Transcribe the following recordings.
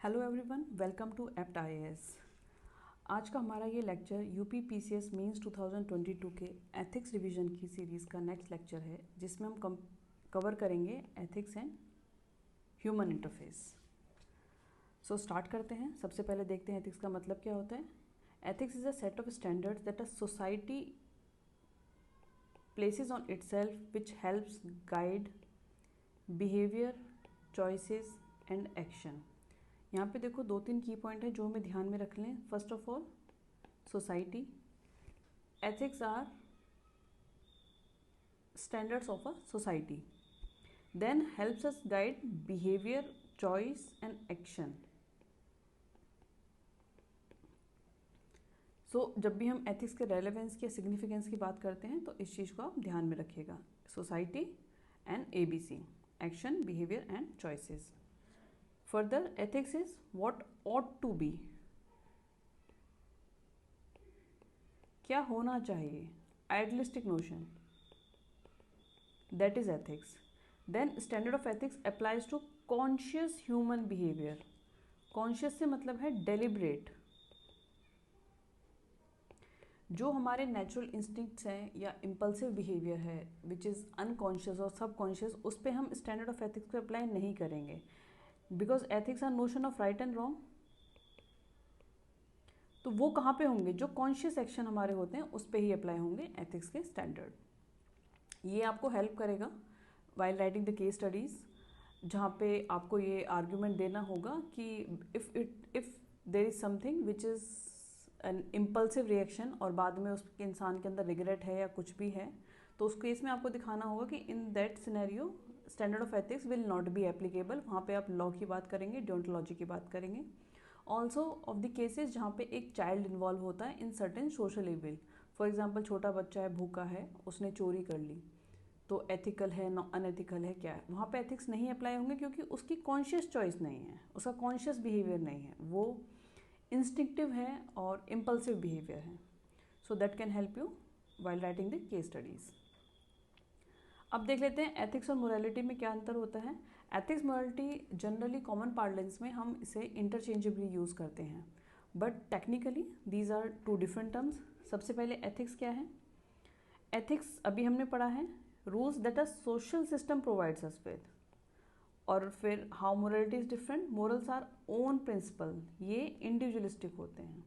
Hello everyone, welcome to Apt IAS. आज का हमारा ये लेक्चर यूपी पीसीएस मेंस 2022 के एथिक्स रिवीजन की सीरीज़ का नेक्स्ट लेक्चर है, जिसमें हम कवर करेंगे ethics and human interface. So start करते हैं। सबसे पहले देखते हैं एथिक्स का मतलब क्या होता है। Ethics is a set of standards that a society places on itself which helps guide behaviour, choices and action. यहाँ पे देखो दो तीन की पॉइंट है जो हमें ध्यान में रख लें। First of all, society. Ethics are standards of a society, then helps us guide behaviour, choice and action. So जब भी हम एथिक्स के रेलेवेंस की सिग्निफिकेंस की बात करते हैं तो इस चीज़ को आप ध्यान में रखिएगा। Society and ABC, action, behaviour and choices. Further, ethics is what ought to be, क्या होना चाहिए, idealistic notion, that is ethics. Then standard of ethics applies to conscious human behavior. Conscious से मतलब है deliberate, जो हमारे नेचुरल इंस्टिंक्ट्स हैं या इम्पल्सिव बिहेवियर है विच इज़ अनकॉन्शियस और सबकॉन्शियस, उस पर हम स्टैंडर्ड ऑफ एथिक्स को अप्लाई नहीं करेंगे, because ethics are notion of right and wrong. तो वो कहाँ पे होंगे? जो कॉन्शियस एक्शन हमारे होते हैं उस पे ही अप्लाई होंगे एथिक्स के स्टैंडर्ड। ये आपको हेल्प करेगा while writing the case studies, जहाँ पे आपको ये आर्ग्यूमेंट देना होगा कि if there is something which is an impulsive reaction और बाद में उस इंसान के अंदर रिग्रेट है या कुछ भी है, तो उस केस में आपको दिखाना होगा कि in that scenario standard of ethics will not be applicable. वहाँ पे आप लॉ की बात करेंगे, डियोंटोलॉजी की बात करेंगे। ऑल्सो ऑफ द केसेस जहाँ पे एक चाइल्ड इन्वॉल्व होता है in certain social evil. For example, छोटा बच्चा है, भूखा है, उसने चोरी कर ली, तो एथिकल है, अनएथिकल है, क्या है? वहाँ पे एथिक्स नहीं अप्लाई होंगे क्योंकि उसकी कॉन्शियस चॉइस नहीं है, उसका कॉन्शियस बिहेवियर नहीं है, वो इंस्टिंक्टिव है और इम्पल्सिव बिहेवियर है। So that can help you while writing the case studies. अब देख लेते हैं एथिक्स और मोरालिटी में क्या अंतर होता है। Ethics morality generally common parlance में हम इसे इंटरचेंजेबली यूज़ करते हैं, but technically these are two different terms. सबसे पहले एथिक्स क्या है? एथिक्स अभी हमने पढ़ा है rules that a social system provides us with, और फिर how morality is different. Morals are own principle, ये इंडिविजुअलिस्टिक होते हैं।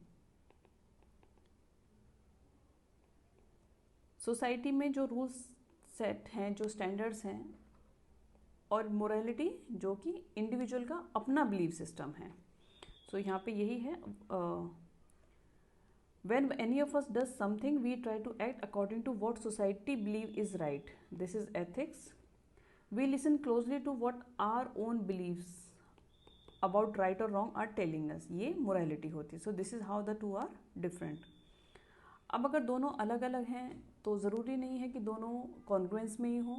सोसाइटी में जो रूल्स सेट हैं, जो स्टैंडर्ड्स हैं, और मोरालिटी जो कि इंडिविजुअल का अपना बिलीव सिस्टम है। सो यहाँ पे यही है, when any of us does something we try to act according to what society believe is right, this is ethics. We listen closely to what our own beliefs about right or wrong are telling us, ये morality होती है। so this is how the two are different. अब अगर दोनों अलग अलग हैं तो ज़रूरी नहीं है कि दोनों कॉन्ग्रुएंस में ही हों,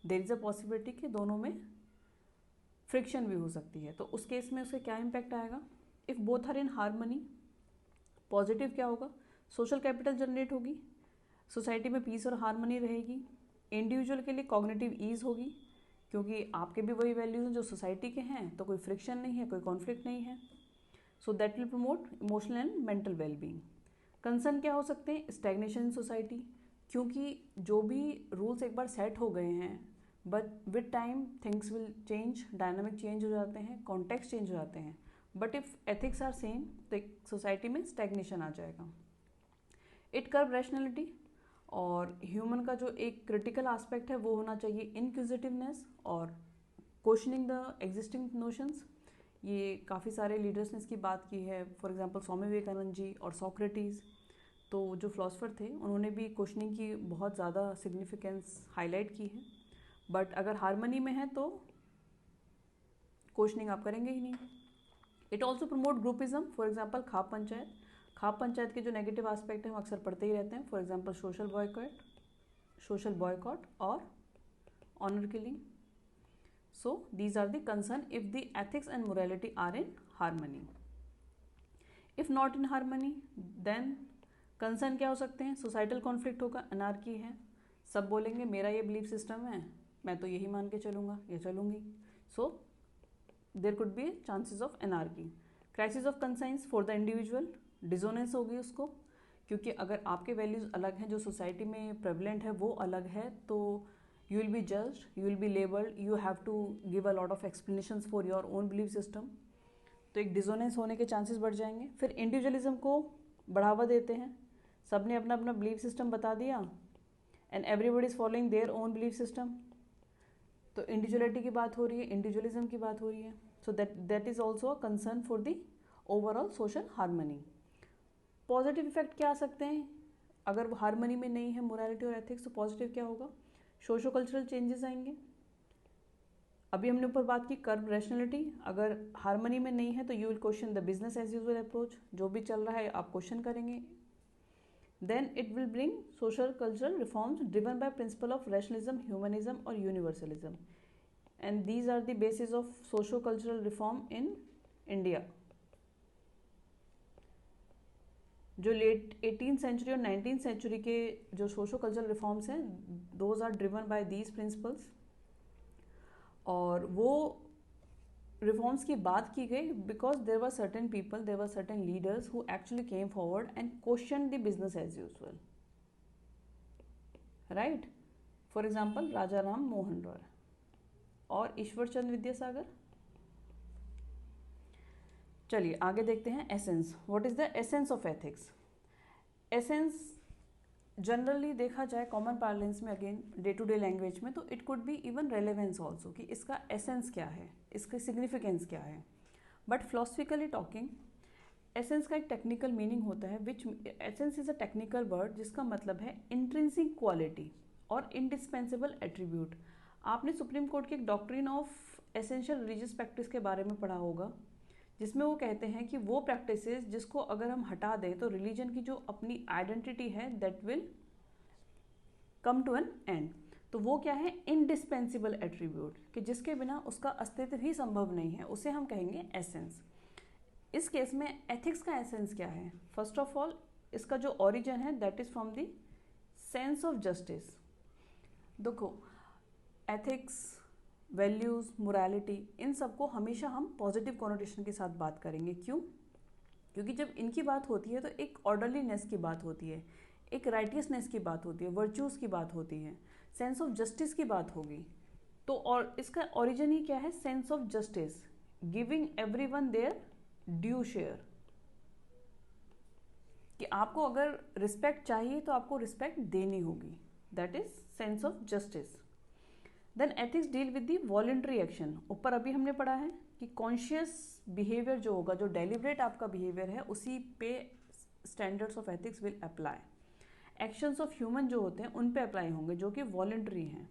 देयर इज़ अ पॉसिबिलिटी कि दोनों में फ्रिक्शन भी हो सकती है। तो उस केस में उसका क्या इम्पैक्ट आएगा? If both are in harmony, positive क्या होगा? सोशल कैपिटल जनरेट होगी, सोसाइटी में पीस और हार्मनी रहेगी, इंडिविजुअल के लिए कॉग्निटिव ईज होगी क्योंकि आपके भी वही वैल्यूज हैं जो सोसाइटी के हैं, तो कोई फ्रिक्शन नहीं है, कोई कॉन्फ्लिक्ट नहीं है। So that will promote emotional and mental wellbeing. Concern क्या हो सकते हैं? स्टैग्नेशन इन सोसाइटी, क्योंकि जो भी रूल्स एक बार सेट हो गए हैं but with time things will change, dynamic change हो जाते हैं, कॉन्टेक्स्ट चेंज हो जाते हैं। But if ethics are same तो एक सोसाइटी में स्टैग्नेशन आ जाएगा। इट कर्व रैशनैलिटी, और ह्यूमन का जो एक क्रिटिकल एस्पेक्ट है वो होना चाहिए इनक्विजिटिवनेस और क्वेश्चनिंग द एग्जिस्टिंग नोशंस। ये काफ़ी सारे लीडर्स ने इसकी बात की है, फॉर एग्जांपल स्वामी विवेकानंद जी और सोक्रेटिस, तो जो फिलोसफर थे उन्होंने भी क्वेश्चनिंग की बहुत ज़्यादा सिग्निफिकेंस हाईलाइट की है। बट अगर हार्मनी में है तो क्वेश्चनिंग आप करेंगे ही नहीं। It also promote groupism, for example khap panchayat के जो नेगेटिव एस्पेक्ट हैं हम अक्सर पढ़ते ही रहते हैं, फॉर एग्जाम्पल सोशल बॉयकॉट और honour killing. So these are the concern if the ethics and morality are in harmony. If not in harmony, then concern क्या हो सकते हैं? सोसाइटल कॉन्फ्लिक्ट होगा, अनार्की है, सब बोलेंगे मेरा ये बिलीफ सिस्टम है, मैं तो यही मान के चलूँगा या चलूँगी। So there could be chances of anarchy. Crisis of conscience for the individual, dissonance होगी उसको, क्योंकि अगर आपके वैल्यूज़ अलग हैं, जो सोसाइटी में प्रेवलेंट है वो अलग है, तो you will be judged, you will be labelled, you have to give a lot of explanations for your own belief system. तो एक डिजोनेंस होने के चांसेस बढ़ जाएंगे। फिर इंडिविजुअलिज्म को बढ़ावा देते हैं, सब ने अपना अपना बिलीफ सिस्टम बता दिया and everybody is following their own belief system, तो इंडिविजुअलिटी की बात हो रही है, इंडिविजुअलिज्म की बात हो रही है। So that is also a concern for the overall social harmony. Positive effect क्या आ सकते हैं अगर वो हार्मनी में नहीं है मोरालिटी और एथिक्स? तो पॉजिटिव क्या होगा? सोशो कल्चरल चेंजेस आएंगे। अभी हमने ऊपर बात की कर्व रैशनैलिटी, अगर हार्मनी में नहीं है तो you will question the business as usual approach, जो भी चल रहा है आप क्वेश्चन करेंगे। Then it will bring social cultural reforms driven by principle of rationalism, humanism और universalism, and these are the basis of socio cultural reform in India. जो late 18th century और 19th सेंचुरी के जो socio cultural reforms हैं, those are driven by these principles. और वो reforms की बात की गई because there were certain people, there were certain leaders who actually came forward and question the business as usual, right? For example Raja Ram Mohan Roy और ईश्वर चंद्र विद्यासागर। चलिए आगे देखते हैं essence. What is the essence of ethics? Essence generally देखा जाए common parlance में, again day to day language में, तो it could be even relevance also, कि इसका एसेंस क्या है, इसका सिग्निफिकेंस क्या है। बट फिलोसफिकली टॉकिंग, एसेंस का एक टेक्निकल मीनिंग होता है, which essence is a technical word जिसका मतलब है इंट्रिंसिक क्वालिटी और इंडिस्पेंसिबल एट्रीब्यूट। आपने सुप्रीम कोर्ट की एक doctrine of essential religious practice के बारे में पढ़ा होगा, जिसमें वो कहते हैं कि वो प्रैक्टिसेस जिसको अगर हम हटा दें तो रिलीजन की जो अपनी आइडेंटिटी है that will come to an end. तो वो क्या है? इंडिस्पेंसिबल एट्रीब्यूट, कि जिसके बिना उसका अस्तित्व ही संभव नहीं है, उसे हम कहेंगे एसेंस। इस केस में एथिक्स का एसेंस क्या है? फर्स्ट ऑफ ऑल इसका जो ओरिजिन है that is from the sense of justice. देखो एथिक्स, वैल्यूज़, मोरालिटी, इन सबको हमेशा हम पॉजिटिव कॉनोटेशन के साथ बात करेंगे। क्यों? क्योंकि जब इनकी बात होती है तो एक ऑर्डरलीनेस की बात होती है, एक राइटियसनेस की बात होती है, वर्च्यूज़ की बात होती है, सेंस ऑफ जस्टिस की बात होगी। तो और इसका ओरिजिन ही क्या है? Sense of justice, giving everyone there due share, कि आपको अगर रिस्पेक्ट चाहिए तो आपको रिस्पेक्ट देनी होगी, that is sense of justice. Then ethics deal with the voluntary action. ऊपर अभी हमने पढ़ा है कि कॉन्शियस बिहेवियर जो होगा, जो डेलिब्रेट आपका बिहेवियर है, उसी पे standards of ethics will apply. Actions of human जो होते हैं उन पे अप्लाई होंगे जो कि वॉलंटरी हैं,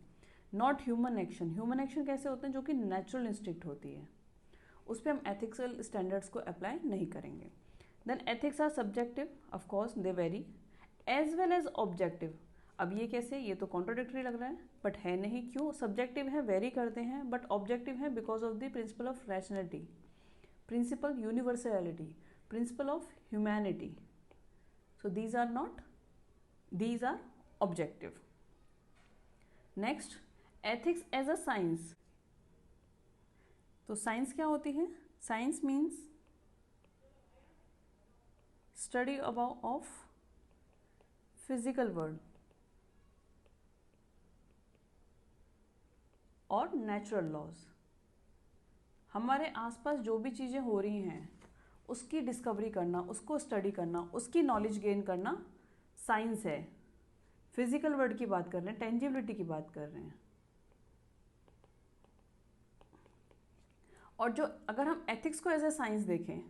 not human action. Human action कैसे होते हैं? जो कि नेचुरल इंस्टिंक्ट होती है, उस पर हम एथिक्सल स्टैंडर्ड्स को अप्लाई नहीं करेंगे। Then ethics are subjective, of course they vary, as well as objective. अब ये कैसे? ये तो कॉन्ट्रोडिक्टरी लग रहा है, बट है नहीं। क्यों? सब्जेक्टिव है, वेरी करते हैं, बट ऑब्जेक्टिव है because of the principle of rationality, principle universality, principle of humanity. So these are not, these are objective. Next, ethics as a science. तो साइंस क्या होती है? Science means study about of physical world और natural laws. हमारे आसपास जो भी चीज़ें हो रही हैं उसकी डिस्कवरी करना, उसको स्टडी करना, उसकी नॉलेज गेन करना साइंस है। फिजिकल वर्ल्ड की बात कर रहे हैं, टेंजिबिलिटी की बात कर रहे हैं। और जो अगर हम एथिक्स को एज ए साइंस देखें,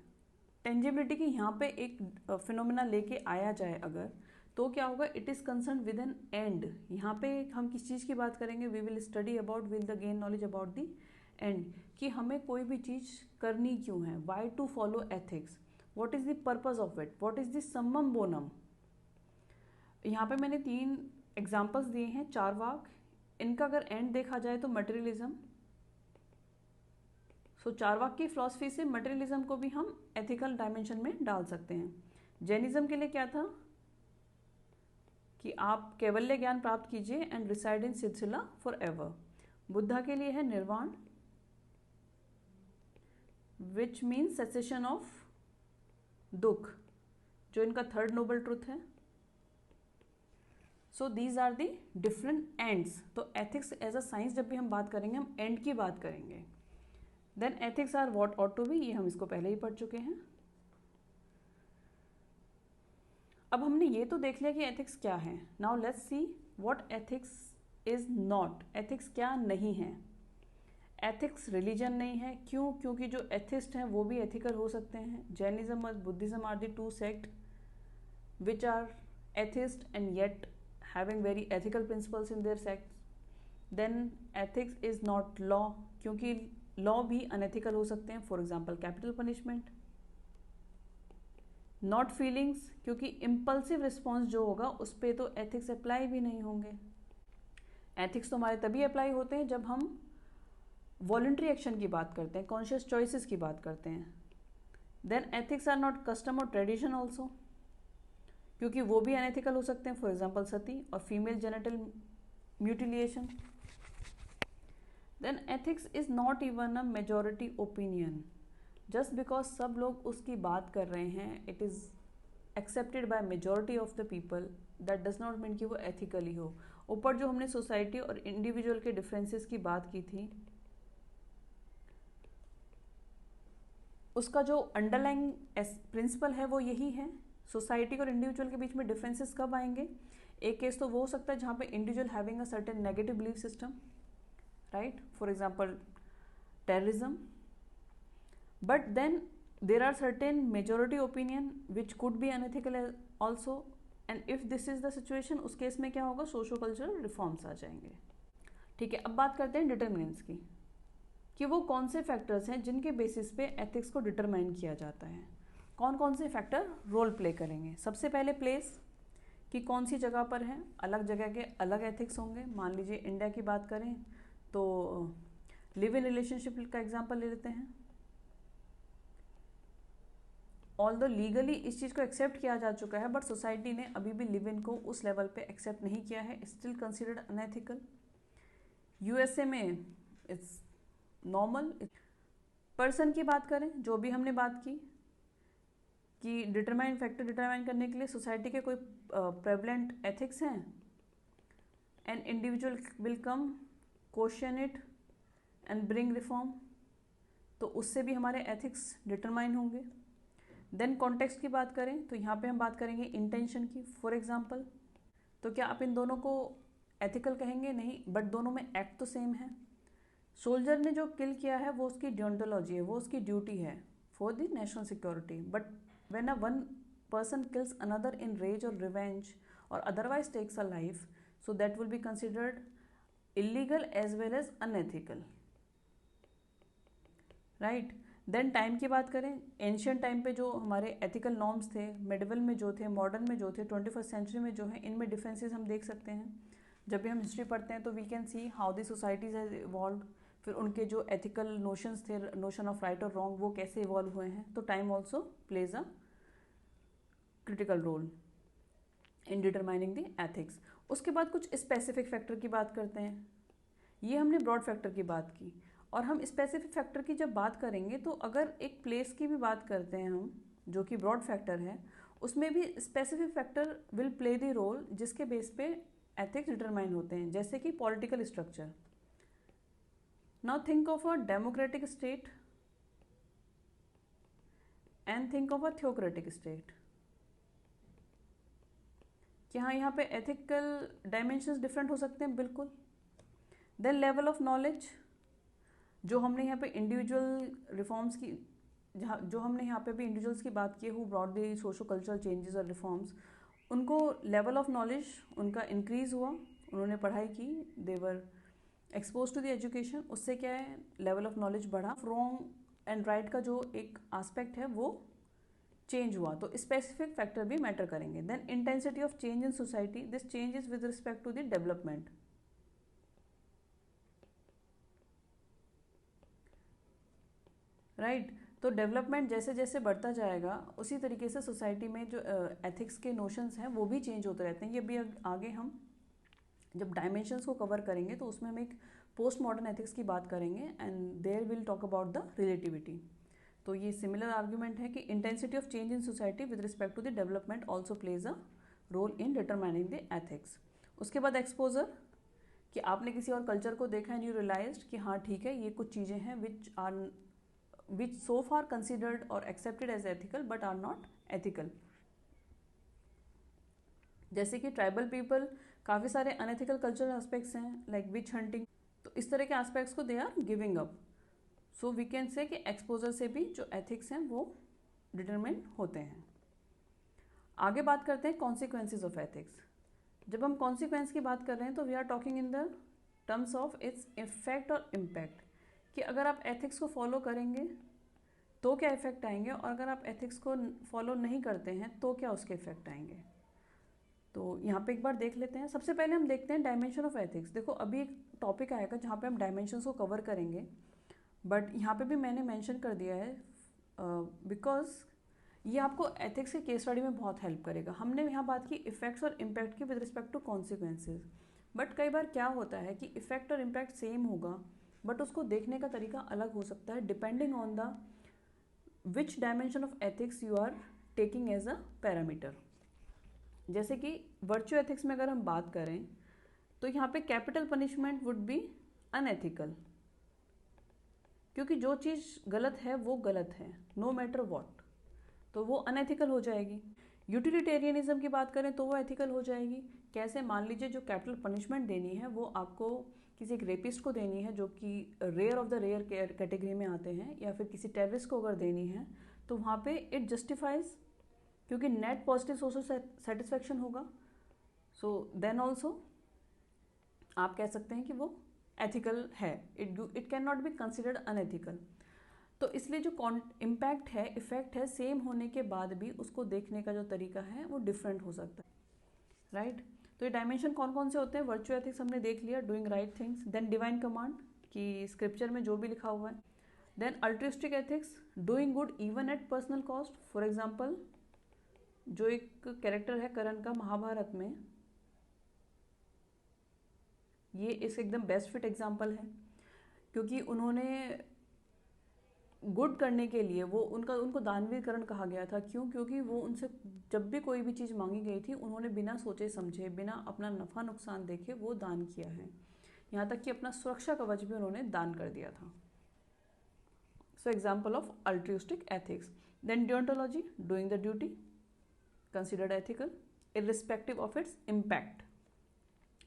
टेंजिबिलिटी की यहाँ पे एक फिनोमेना लेके आया जाए अगर, तो क्या होगा? It is concern with an end. यहाँ पे हम किस चीज़ की बात करेंगे? We will study about, will the gain knowledge about the end, कि हमें कोई भी चीज़ करनी क्यों है, why to follow ethics, what is the purpose of it, what is the summum bonum. यहाँ पे मैंने 3 एग्जाम्पल्स दिए हैं, चारवाक। इनका अगर एंड देखा जाए तो मटेरियलिज्म। सो चारवाक की फिलॉसफी से मटेरियलिज्म को भी हम एथिकल डायमेंशन में डाल सकते हैं। जैनिज्म के लिए क्या था? कि आप कैवल्य ज्ञान प्राप्त कीजिए एंड रिसाइड इन सिलसिला फॉर एवर। बुद्धा के लिए है निर्वाण। विच मीन्स सेसेशन ऑफ दुख, जो इनका थर्ड नोबल ट्रुथ है. So these are the different ends. तो एथिक्स एज अ साइंस जब भी हम बात करेंगे, हम एंड की बात करेंगे. Then ethics are what ought to be, ये हम इसको पहले ही पढ़ चुके हैं. अब हमने ये तो देख लिया कि एथिक्स क्या है. Now let's see what ethics is not. Ethics क्या नहीं है. एथिक्स रिलीजन नहीं है. क्यों? क्योंकि जो एथिस्ट हैं वो भी एथिकल हो सकते हैं. जैनिज्म और Buddhism are the two sect which are atheist and yet having very ethical principles in their sects. Then ethics is not law, क्योंकि लॉ भी अनएथिकल हो सकते हैं. For example capital punishment. Not feelings, क्योंकि impulsive response जो होगा उस पर तो एथिक्स अप्लाई भी नहीं होंगे. एथिक्स तो हमारे तभी अप्लाई होते हैं जब हम वॉलंटरी एक्शन की बात करते हैं, कॉन्शियस चॉइसेस की बात करते हैं. Then ethics are not custom और ट्रेडिशन ऑल्सो, क्योंकि वो भी अनएथिकल हो सकते हैं. फॉर एग्जाम्पल सती और female genital mutilation. Then ethics is not even a majority opinion. Just because सब लोग उसकी बात कर रहे हैं, it is accepted by majority of the people, that does not mean कि वो एथिकली हो. ऊपर जो हमने सोसाइटी और इंडिविजुअल के डिफरेंसेस की बात की थी, उसका जो अंडरलाइंग प्रिंसिपल है वो यही है. सोसाइटी और इंडिविजुअल के बीच में डिफरेंसेस कब आएंगे? एक केस तो वो हो सकता है जहाँ पे individual having a certain negative belief system, right, for example terrorism. But then there are certain majority opinion which could be unethical also, and if this is the situation, उस केस में क्या होगा? सोशो कल्चरल रिफॉर्म्स आ जाएंगे. ठीक है, अब बात करते हैं डिटर्मिनेंट्स की, कि वो कौन से फैक्टर्स हैं जिनके बेसिस पे एथिक्स को डिटरमाइन किया जाता है. कौन कौन से फैक्टर रोल प्ले करेंगे? सबसे पहले प्लेस, कि कौन सी जगह पर है. अलग जगह के अलग एथिक्स होंगे. मान लीजिए इंडिया की बात करें तो लिव इन रिलेशनशिप का एग्जाम्पल ले लेते हैं. ऑल्दो लीगली इस चीज़ को एक्सेप्ट किया जा चुका है, बट सोसाइटी ने अभी भी लिव इन को उस लेवल पे एक्सेप्ट नहीं किया है. Still considered unethical. यूएसए में इट्स नॉर्मल. पर्सन की बात करें, जो भी हमने बात की कि डिटरमाइन फैक्टर डिटरमाइन करने के लिए सोसाइटी के कोई प्रेवलेंट एथिक्स हैं, and individual will come question it and bring reform, तो उससे भी हमारे एथिक्स डिटरमाइन होंगे. देन कॉन्टेक्स्ट की बात करें तो यहाँ पे हम बात करेंगे इंटेंशन की. फॉर एग्जाम्पल, तो क्या आप इन दोनों को एथिकल कहेंगे? नहीं, बट दोनों में एक्ट तो सेम है. सोल्जर ने जो किल किया है वो उसकी डियोंटोलॉजी है, वो उसकी ड्यूटी है for the national security. But when a one person kills another in rage or revenge or otherwise takes a life, so that will be considered illegal as well as unethical, right? Then time की बात करें, ancient time पे जो हमारे ethical norms थे, medieval में जो थे, मॉडर्न में जो थे, 21st सेंचुरी में जो है, इनमें डिफरेंसेस हम देख सकते हैं. जब भी हम हिस्ट्री पढ़ते हैं तो we can see how the societies has evolve. फिर उनके जो एथिकल नोशंस थे, नोशन ऑफ राइट और रॉन्ग, वो कैसे इवॉल्व हुए हैं. तो time also plays a critical role in determining the ethics. उसके बाद कुछ स्पेसिफिक फैक्टर की बात करते हैं. ये हमने ब्रॉड फैक्टर की बात की, और हम स्पेसिफिक फैक्टर की जब बात करेंगे तो अगर एक प्लेस की भी बात करते हैं हम, जो कि ब्रॉड फैक्टर है, उसमें भी specific factor will play the role जिसके बेस पे एथिक्स डिटरमाइन होते हैं. जैसे कि political structure. Now think of a democratic state and think of a theocratic state. क्या यहाँ पे एथिकल डायमेंशंस डिफरेंट हो सकते हैं? बिल्कुल. देन लेवल ऑफ नॉलेज, जो हमने यहाँ पे इंडिविजुअल रिफॉर्म्स की, जो हमने यहाँ पे भी इंडिविजुअल्स की बात की है who brought the socio cultural changes और रिफॉर्म्स, उनको लेवल ऑफ नॉलेज उनका इंक्रीज हुआ, उन्होंने पढ़ाई की, they were expose to the education. उससे क्या है, लेवल ऑफ नॉलेज बढ़ा. रॉन्ग एंड राइट का जो एक आस्पेक्ट है वो चेंज हुआ. तो स्पेसिफिक फैक्टर भी मैटर करेंगे. Then intensity of change in society, this change is with respect to the development. Right, तो डेवलपमेंट जैसे जैसे बढ़ता जाएगा उसी तरीके से सोसाइटी में जो एथिक्स के नोशंस हैं वो भी चेंज होते रहते हैं. ये भी आगे हम जब डायमेंशंस को कवर करेंगे तो उसमें हम एक पोस्ट मॉडर्न एथिक्स की बात करेंगे, and there will talk about the relativity. तो ये सिमिलर आर्ग्यूमेंट है कि intensity of change in society with respect to the development also plays a role in determining the ethics. उसके बाद एक्सपोजर, कि आपने किसी और कल्चर को देखा एंड यू रियलाइज्ड कि हाँ ठीक है, ये कुछ चीज़ें हैं विच सो फार कंसिडर्ड और accepted as ethical but are not ethical. जैसे कि ट्राइबल पीपल, काफ़ी सारे अनएथिकल कल्चरल एस्पेक्ट्स हैं लाइक विच हंटिंग, तो इस तरह के एस्पेक्ट्स को they are giving up. So we can say कि एक्सपोजर से भी जो एथिक्स हैं वो डिटरमिन होते हैं। आगे बात करते हैं कॉन्सिक्वेंसेज ऑफ एथिक्स। जब हम कॉन्सिक्वेंस की बात कर रहे हैं तो we are talking in the terms of its effect और इम्पैक्ट, कि अगर आप एथिक्स को फॉलो करेंगे तो क्या इफेक्ट आएंगे, और अगर आप एथिक्स को फॉलो नहीं करते हैं तो क्या उसके इफेक्ट आएंगे। तो यहाँ पे एक बार देख लेते हैं। सबसे पहले हम देखते हैं डायमेंशन ऑफ एथिक्स। देखो अभी एक टॉपिक आएगा जहाँ पे हम डायमेंशंस को कवर करेंगे, बट यहाँ पे भी मैंने मेंशन कर दिया है बिकॉज ये आपको एथिक्स के केस स्टडी में बहुत हेल्प करेगा। हमने यहाँ बात की इफेक्ट्स और इम्पैक्ट की with respect to consequences, but कई बार क्या होता है कि इफेक्ट और इम्पैक्ट सेम होगा बट उसको देखने का तरीका अलग हो सकता है depending on the which dimension of ethics you are taking as a parameter. जैसे कि वर्च्यू एथिक्स में अगर हम बात करें तो यहाँ पे capital punishment would be unethical, क्योंकि जो चीज़ गलत है वो गलत है नो मैटर व्हाट, तो वो अनएथिकल हो जाएगी। यूटिलिटेरियनिज्म की बात करें तो वो एथिकल हो जाएगी। कैसे, मान लीजिए जो कैपिटल पनिशमेंट देनी है वो आपको किसी एक रेपिस्ट को देनी है जो कि rare of the rare category में आते हैं, या फिर किसी टेररिस्ट को अगर देनी है तो वहाँ पे इट जस्टिफाइज, क्योंकि नेट पॉजिटिव सोशल सेटिस्फेक्शन होगा। सो देन ऑल्सो आप कह सकते हैं कि वो एथिकल है, it can not be considered unethical. तो इसलिए जो इम्पैक्ट है, इफेक्ट है, सेम होने के बाद भी उसको देखने का जो तरीका है वो डिफरेंट हो सकता है, राइट। तो ये डायमेंशन कौन कौन से होते हैं? वर्च्यू एथिक्स हमने देख लिया, doing right things, then divine command कि स्क्रिप्चर में जो भी लिखा हुआ है, then altruistic ethics, doing good even at personal cost. For example जो एक कैरेक्टर है करण का महाभारत में, ये इस एकदम बेस्ट फिट एग्जाम्पल है, क्योंकि उन्होंने गुड करने के लिए उनको दानवीर करण कहा गया था। क्यों? क्योंकि वो उनसे जब भी कोई भी चीज़ मांगी गई थी उन्होंने बिना सोचे समझे, बिना अपना नफ़ा नुकसान देखे वो दान किया है। यहाँ तक कि अपना सुरक्षा कवच भी उन्होंने दान कर दिया था। So example of altruistic ethics. Then deontology, doing the duty, considered ethical irrespective of its impact.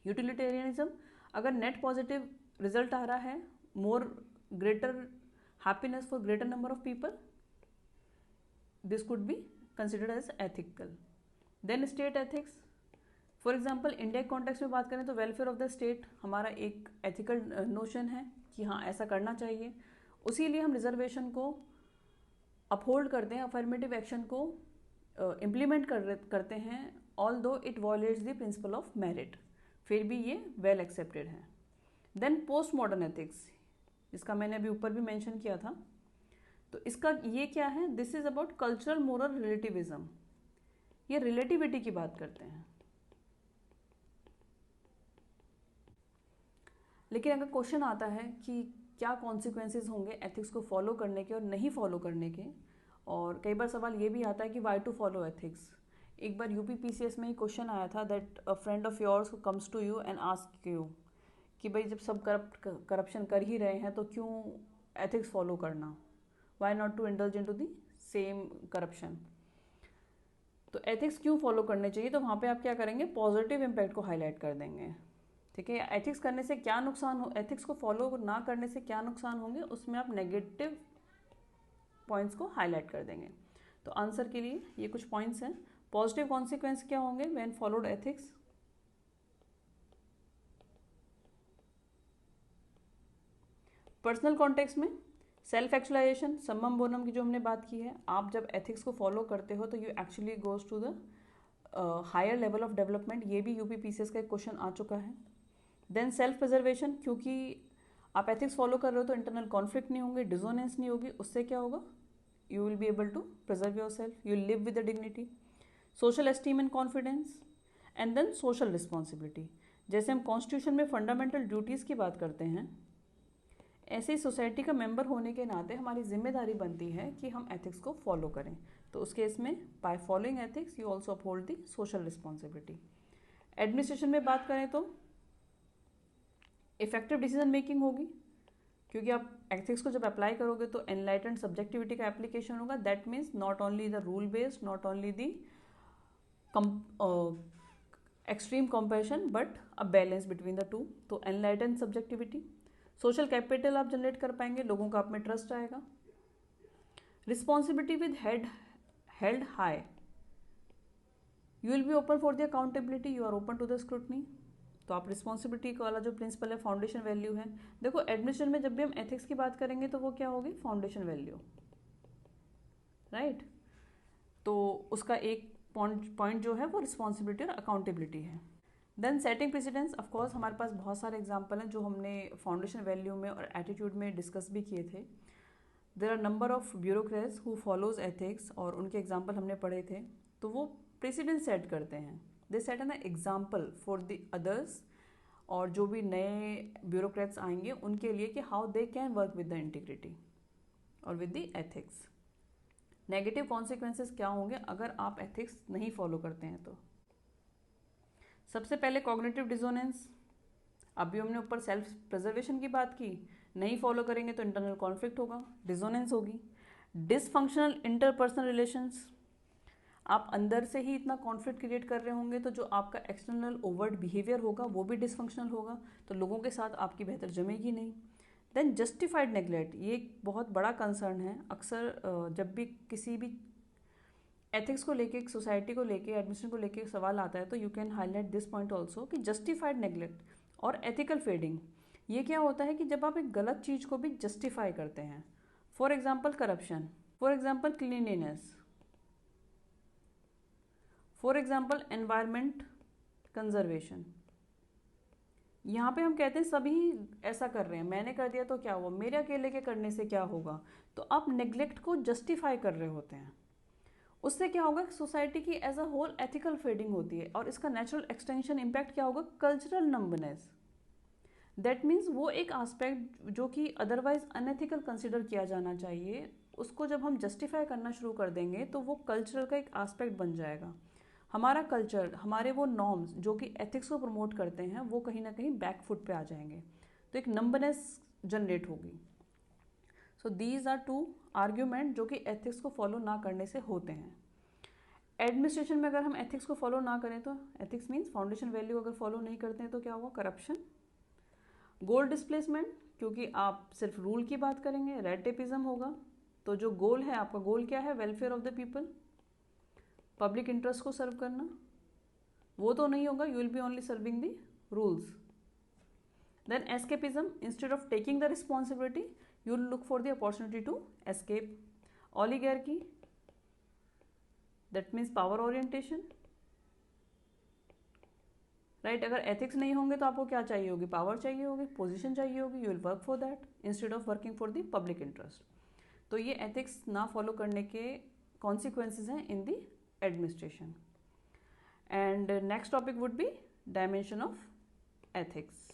Utilitarianism, अगर नेट पॉजिटिव रिजल्ट आ रहा है, more greater happiness for greater number of people, this could be considered as ethical. Then state ethics, for example India context में बात करें तो welfare of the state हमारा एक एथिकल नोशन है कि हाँ ऐसा करना चाहिए, उसी लिए हम रिजर्वेशन को अपहोल्ड करते हैं, अफर्मेटिव एक्शन को इम्प्लीमेंट करते हैं, ऑल दो it violates the principle of merit, फिर भी ये वेल एक्सेप्टेड है। देन पोस्ट मॉडर्न एथिक्स, इसका मैंने अभी ऊपर भी मेंशन किया था, तो इसका ये क्या है? This is about cultural moral relativism, ये रिलेटिविटी की बात करते हैं। लेकिन अगर क्वेश्चन आता है कि क्या कॉन्सिक्वेंसेज होंगे एथिक्स को फॉलो करने के और नहीं फॉलो करने के, और कई बार सवाल ये भी आता है कि वाई टू फॉलो एथिक्स। एक बार यूपीपीसीएस में ही क्वेश्चन आया था that a friend of yours comes to you and ask you कि भाई जब सब करप्शन कर ही रहे हैं तो क्यों एथिक्स फॉलो करना, why not to indulge in to the same corruption. तो एथिक्स क्यों फॉलो करने चाहिए, तो वहाँ पे आप क्या करेंगे? पॉजिटिव इम्पैक्ट को हाईलाइट कर देंगे, ठीक है। एथिक्स करने से क्या नुकसान हो, एथिक्स को फॉलो ना करने से क्या नुकसान होंगे, उसमें आप नेगेटिव पॉइंट्स को हाईलाइट कर देंगे। तो आंसर के लिए ये कुछ पॉइंट्स हैं। पॉजिटिव कॉन्सिक्वेंस क्या होंगे when followed ethics? Personal context में सेल्फ एक्चुअलाइजेशन, सम्मम बोनम की जो हमने बात की है, आप जब एथिक्स को फॉलो करते हो तो you actually goes to the higher level of development, ये भी यूपीपीसीएस का एक क्वेश्चन आ चुका है। देन सेल्फ प्रिजर्वेशन, क्योंकि आप एथिक्स फॉलो कर रहे हो तो इंटरनल कॉन्फ्लिक्ट नहीं होंगे, डिसोनेंस नहीं होगी, उससे क्या होगा? You will be able to preserve your self, you live with the dignity. Social esteem and confidence, and then social responsibility. जैसे हम कॉन्स्टिट्यूशन में फंडामेंटल ड्यूटीज़ की बात करते हैं, ऐसे ही सोसाइटी का मेंबर होने के नाते हमारी जिम्मेदारी बनती है कि हम एथिक्स को फॉलो करें। तो उस केस में by following ethics you also uphold the social responsibility. Administration में बात करें तो इफेक्टिव डिसीजन मेकिंग होगी, क्योंकि आप एथिक्स को जब अप्लाई करोगे तो एनलाइटेंड सब्जेक्टिविटी का एप्लीकेशन होगा। That means not only the rule based, not only the extreme compassion but a balance between the two. तो एनलाइटेंड सब्जेक्टिविटी, सोशल कैपिटल आप जनरेट कर पाएंगे, लोगों का आप में ट्रस्ट आएगा। Responsibility with held high, you will be open for the accountability, you are open to the scrutiny. तो आप रिस्पॉन्सिबिलिटी वाला जो प्रिंसिपल है, फाउंडेशन वैल्यू है। देखो एडमिशन में जब भी हम एथिक्स की बात करेंगे तो वो क्या होगी, फाउंडेशन वैल्यू, राइट। तो उसका एक पॉइंट जो है वो रिस्पॉन्सिबिलिटी और अकाउंटेबिलिटी है। देन सेटिंग प्रेसिडेंस, ऑफकोर्स हमारे पास बहुत सारे एग्जाम्पल हैं जो हमने फाउंडेशन वैल्यू में और एटीट्यूड में डिस्कस भी किए थे। There are number of bureaucrats who follows ethics, और उनके एग्जाम्पल हमने पढ़े थे। तो वो प्रेसिडेंस सेट करते हैं, they set an example for the others, और जो भी नए ब्यूरोक्रेट्स आएंगे उनके लिए कि how they can work with the integrity और with the ethics. Negative consequences क्या होंगे अगर आप एथिक्स नहीं फॉलो करते हैं तो। सबसे पहले कॉग्निटिव डिसोनेंस, अभी हमने ऊपर सेल्फ प्रिजर्वेशन की बात की, नहीं फॉलो करेंगे तो इंटरनल कॉन्फ्लिक्ट होगा, डिसोनेंस होगी। डिसफंक्शनल इंटरपर्सनल रिलेशंस, आप अंदर से ही इतना कॉन्फ्लिक्ट क्रिएट कर रहे होंगे तो जो आपका एक्सटर्नल ओवर्ट बिहेवियर होगा वो भी डिसफंक्शनल होगा, तो लोगों के साथ आपकी बेहतर जमेगी नहीं। देन जस्टिफाइड नेग्लेक्ट, ये एक बहुत बड़ा कंसर्न है। अक्सर जब भी किसी भी एथिक्स को लेके, सोसाइटी को लेके, एडमिशन को लेके सवाल आता है तो you can highlight this point also कि जस्टिफाइड नेग्लेक्ट और एथिकल फेडिंग, ये क्या होता है कि जब आप एक गलत चीज़ को भी जस्टिफाई करते हैं। For example corruption, for example cleanliness, for example environment conservation. यहाँ पे हम कहते हैं सभी ऐसा कर रहे हैं, मैंने कर दिया तो क्या हुआ, मेरे अकेले के करने से क्या होगा। तो आप नेग्लेक्ट को जस्टिफाई कर रहे होते हैं। उससे क्या होगा, सोसाइटी की as a whole ethical fading होती है, और इसका नेचुरल एक्सटेंशन इम्पैक्ट क्या होगा, कल्चरल नंबनेस। दैट मीन्स वो एक आस्पेक्ट जो कि अदरवाइज अनएथिकल कंसिडर किया जाना चाहिए, उसको जब हम जस्टिफाई करना शुरू कर देंगे तो वो कल्चरल का एक आस्पेक्ट बन जाएगा। हमारा कल्चर, हमारे वो नॉर्म्स जो कि एथिक्स को प्रमोट करते हैं वो कहीं ना कहीं बैकफुट पे आ जाएंगे, तो एक नंबनेस जनरेट होगी। So these are two argument जो कि एथिक्स को फॉलो ना करने से होते हैं। एडमिनिस्ट्रेशन में अगर हम एथिक्स को फॉलो ना करें तो, एथिक्स मीन्स फाउंडेशन वैल्यू अगर फॉलो नहीं करते हैं तो क्या होगा, करप्शन। गोल डिस्प्लेसमेंट, क्योंकि आप सिर्फ रूल की बात करेंगे, रेड टेपिज्म होगा। तो जो गोल है, आपका गोल क्या है, welfare of the people, public interest को सर्व करना, वो तो नहीं होगा, you will be only serving the rules. Then escapism, instead of taking the responsibility you will look for the opportunity to escape. Oligarchy, that means power orientation, right. अगर ethics नहीं होंगे तो आपको क्या चाहिए होगी, पावर चाहिए होगी, पोजीशन चाहिए होगी, you will work for that instead of working for the public interest. तो ये एथिक्स ना फॉलो करने के कॉन्सिक्वेंसेज हैं in the administration. And next topic would be dimension of ethics.